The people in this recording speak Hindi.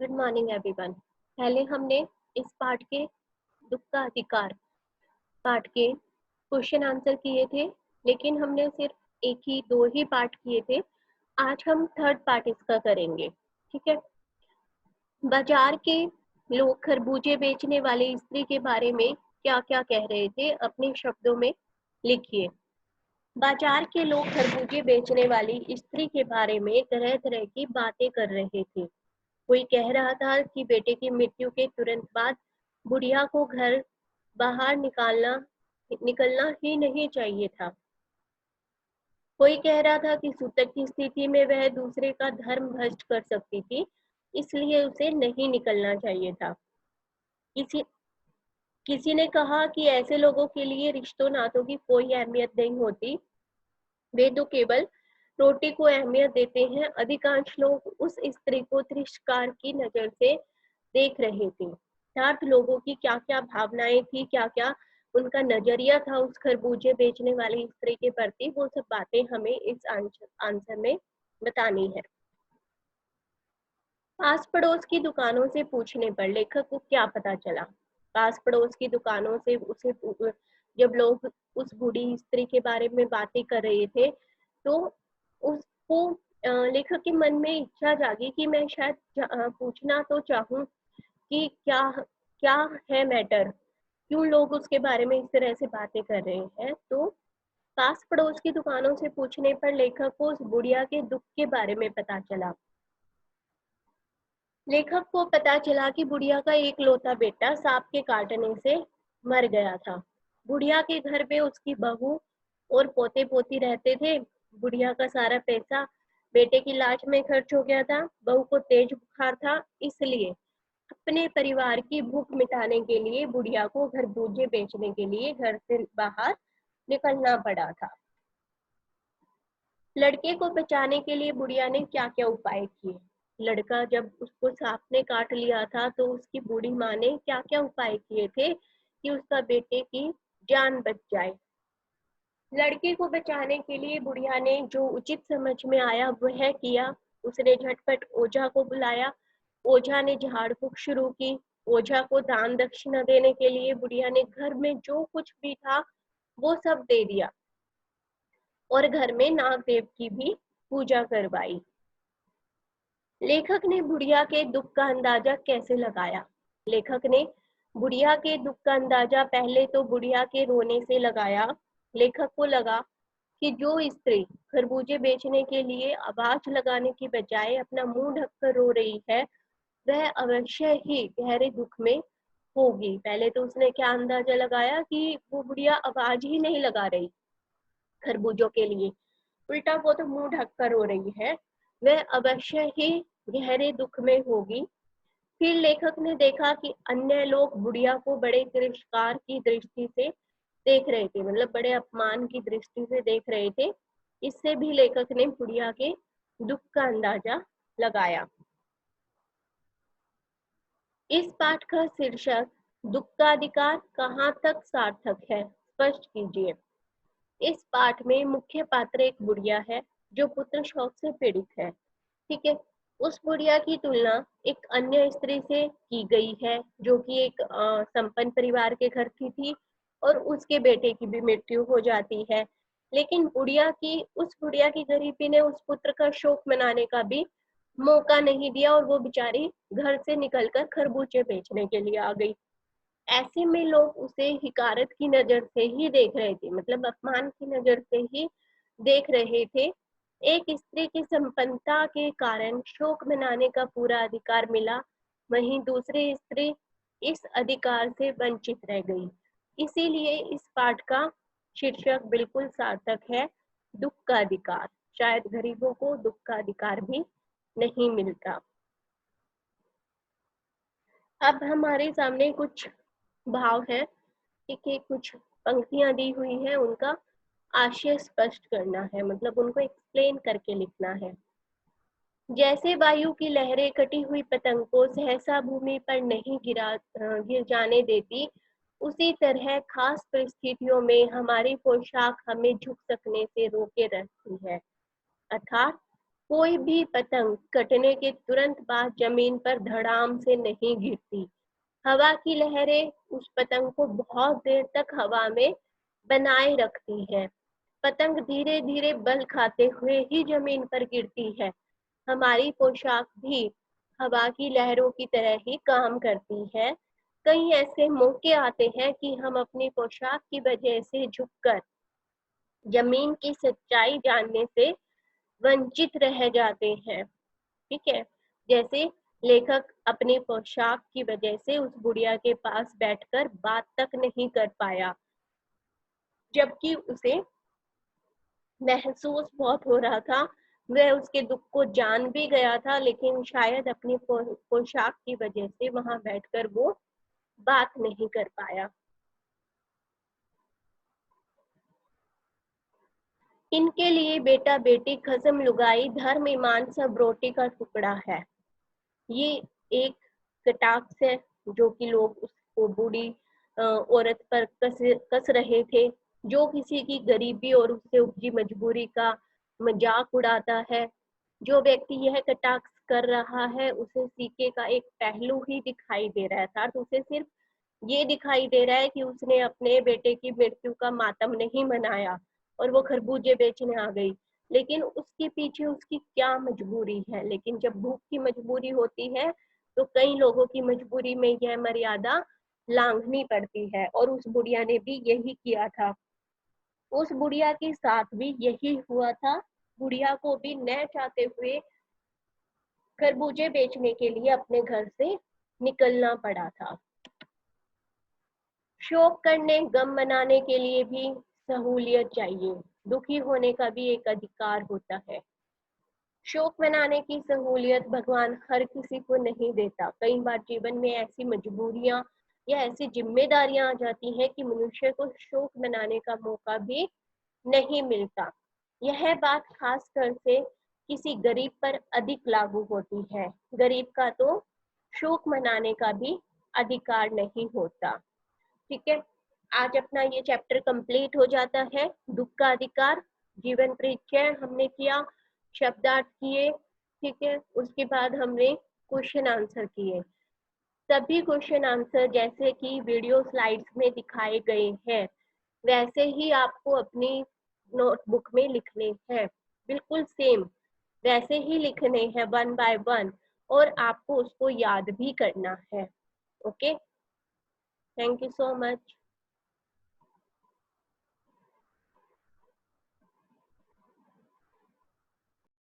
Good morning everyone. पहले हमने इस पार्ट के दुख का अधिकार पार्ट के क्वेश्चन आंसर किए थे, लेकिन हमने सिर्फ दो ही पार्ट किए थे। आज हम थर्ड पार्ट इसका करेंगे। ठीक है। बाजार के लोग खरबूजे बेचने वाली स्त्री के बारे में क्या क्या कह रहे थे, अपने शब्दों में लिखिए। बाजार के लोग खरबूजे बेचने वाली स्त्री के बारे में तरह तरह की बातें कर रहे थे। कोई कह रहा था कि बेटे की मृत्यु के तुरंत बाद बुढ़िया को घर बाहर निकलना ही नहीं चाहिए था। कोई कह रहा था कि सूतक की स्थिति में वह दूसरे का धर्म भ्रष्ट कर सकती थी, इसलिए उसे नहीं निकलना चाहिए था। किसी किसी ने कहा कि ऐसे लोगों के लिए रिश्तों नातों की कोई अहमियत नहीं होती, वे तो केवल रोटी को अहमियत देते हैं। अधिकांश लोग उस स्त्री को तिरस्कार की नजर से देख रहे थे। अर्थात लोगों की क्या क्या भावनाएं थी, क्या क्या उनका नजरिया था उस खरबूजे बेचने वाली स्त्री के प्रति, वो सब बातें हमें इस आंसर में बतानी है। पास पड़ोस की दुकानों से पूछने पर लेखक को क्या पता चला। पास पड़ोस की दुकानों से जब लोग उस बूढ़ी स्त्री के बारे में बातें कर रहे थे, तो उसको लेखक के मन में इच्छा जागी कि मैं शायद पूछना तो चाहूं कि क्या क्या है मैटर, क्यों लोग उसके बारे में इस तरह से बातें कर रहे हैं। तो पास पड़ोस की दुकानों से पूछने पर लेखक को उस बुढ़िया के दुख के बारे में पता चला। लेखक को पता चला कि बुढ़िया का एकलौता बेटा सांप के काटने से मर गया था। बुढ़िया के घर पे उसकी बहू और पोते पोती रहते थे। बुढ़िया का सारा पैसा बेटे की इलाज में खर्च हो गया था। बहू को तेज बुखार था, इसलिए अपने परिवार की भूख मिटाने के लिए बुढ़िया को खरबूजे बेचने के लिए घर से बाहर निकलना पड़ा था। लड़के को बचाने के लिए बुढ़िया ने क्या क्या उपाय किए। लड़का जब उसको सांप ने काट लिया था, तो उसकी बूढ़ी माँ ने क्या क्या उपाय किए थे कि उसका बेटे की जान बच जाए। लड़के को बचाने के लिए बुढ़िया ने जो उचित समझ में आया वह किया। उसने झटपट ओझा को बुलाया। ओझा ने झाड़ फूक शुरू की। ओझा को दान दक्षिणा देने के लिए बुढ़िया ने घर में जो कुछ भी था वो सब दे दिया और घर में नागदेव की भी पूजा करवाई। लेखक ने बुढ़िया के दुख का अंदाजा कैसे लगाया। लेखक ने बुढ़िया के दुख का अंदाजा पहले तो बुढ़िया के रोने से लगाया। लेखक को लगा कि जो स्त्री खरबूजे बेचने के लिए आवाज लगाने की बजाय अपना मुंह ढककर रो रही है, वह अवश्य ही गहरे दुख में होगी। पहले तो उसने क्या अंदाजा लगाया कि वो बुढ़िया आवाज ही नहीं लगा रही खरबूजों के लिए, उल्टा वो तो मुंह ढक कर रो रही है, वह अवश्य ही गहरे दुख में होगी। फिर लेखक ने देखा कि अन्य लोग बुढ़िया को बड़े तिरस्कार की दृष्टि से देख रहे थे, मतलब बड़े अपमान की दृष्टि से देख रहे थे। इससे भी लेखक ने बुढ़िया के दुख का अंदाजा लगाया। इस पाठ का शीर्षक दुख का अधिकार कहाँ तक सार्थक है, स्पष्ट कीजिए। इस पाठ में मुख्य पात्र एक बुढ़िया है जो पुत्र शोक से पीड़ित है। ठीक है। उस बुढ़िया की तुलना एक अन्य स्त्री से की गई है जो कि एक संपन्न परिवार के घर की थी और उसके बेटे की भी मृत्यु हो जाती है। लेकिन उस बुढ़िया की गरीबी ने उस पुत्र का शोक मनाने का भी मौका नहीं दिया और वो बेचारी घर से निकलकर खरबूजे बेचने के लिए आ गई। ऐसे में लोग उसे हिकारत की नजर से ही देख रहे थे, मतलब अपमान की नजर से ही देख रहे थे। एक स्त्री की संपन्नता के कारण शोक मनाने का पूरा अधिकार मिला, वहीं दूसरी स्त्री इस अधिकार से वंचित रह गई। इसीलिए इस पाठ का शीर्षक बिल्कुल सार्थक है, दुख का अधिकार। शायद गरीबों को दुख का अधिकार भी नहीं मिलता। अब हमारे सामने कुछ भाव है, ठीक है, कुछ पंक्तियां दी हुई है, उनका आशय स्पष्ट करना है, मतलब उनको एक्सप्लेन करके लिखना है। जैसे वायु की लहरें कटी हुई पतंग को सहसा भूमि पर नहीं गिर जाने देती, उसी तरह खास परिस्थितियों में हमारी पोशाक हमें झुक सकने से रोके रखती है। अर्थात कोई भी पतंग कटने के तुरंत बाद जमीन पर धड़ाम से नहीं गिरती। हवा की लहरें उस पतंग को बहुत देर तक हवा में बनाए रखती है। पतंग धीरे धीरे बल खाते हुए ही जमीन पर गिरती है। हमारी पोशाक भी हवा की लहरों की तरह ही काम करती है। कई ऐसे मौके आते हैं कि हम अपनी पोशाक की वजह से झुककर जमीन की सच्चाई जानने से वंचित रह जाते हैं। ठीक है, जैसे लेखक अपनी पोशाक की वजह से उस बुढ़िया के पास बैठकर बात तक नहीं कर पाया, जबकि उसे महसूस बहुत हो रहा था। वह उसके दुख को जान भी गया था, लेकिन शायद अपनी पोशाक की वजह से वहां बैठकर वो बात नहीं कर पाया। इनके लिए बेटा बेटी खसम लुगाई धर्म ईमान सब रोटी का टुकड़ा है। ये एक कटाक्ष है जो कि लोग उसको बूढ़ी औरत पर कस रहे थे, जो किसी की गरीबी और उससे उपजी मजबूरी का मजाक उड़ाता है। जो व्यक्ति यह कटाक्ष कर रहा है उसे सिक्के का एक पहलू ही दिखाई दे रहा था, तो उसे सिर्फ ये दिखाई दे रहा है कि उसने अपने बेटे की मृत्यु का मातम नहीं मनाया और वो खरबूजे बेचने आ गई, लेकिन उसके पीछे उसकी क्या मजबूरी है। लेकिन जब भूख की मजबूरी होती है तो कई लोगों की मजबूरी में यह मर्यादा लांघनी पड़ती है, और उस बुढ़िया ने भी यही किया था। उस बुढ़िया के साथ भी यही हुआ था। बुढ़िया को भी न चाहते हुए खरबूजे बेचने के लिए अपने घर से निकलना पड़ा था। शोक करने, गम मनाने के लिए भी सहूलियत चाहिए। दुखी होने का भी एक अधिकार होता है। शोक मनाने की सहूलियत भगवान हर किसी को नहीं देता। कई बार जीवन में ऐसी मजबूरियां या ऐसी जिम्मेदारियां आ जाती हैं कि मनुष्य को शोक मनाने का मौका भी नहीं मिलता। यह बात खासकर से किसी गरीब पर अधिक लागू होती है। गरीब का तो शोक मनाने का भी अधिकार नहीं होता। ठीक है, आज अपना ये चैप्टर कंप्लीट हो जाता है। दुख का अधिकार, जीवन परिचय हमने किया, शब्दार्थ किए। ठीक है, उसके बाद हमने क्वेश्चन आंसर किए। सभी क्वेश्चन आंसर जैसे कि वीडियो स्लाइड्स में दिखाए गए हैं वैसे ही आपको अपनी नोटबुक में लिखने हैं, बिल्कुल सेम वैसे ही लिखने हैं 1 by 1, और आपको उसको याद भी करना है। Okay, thank you so much.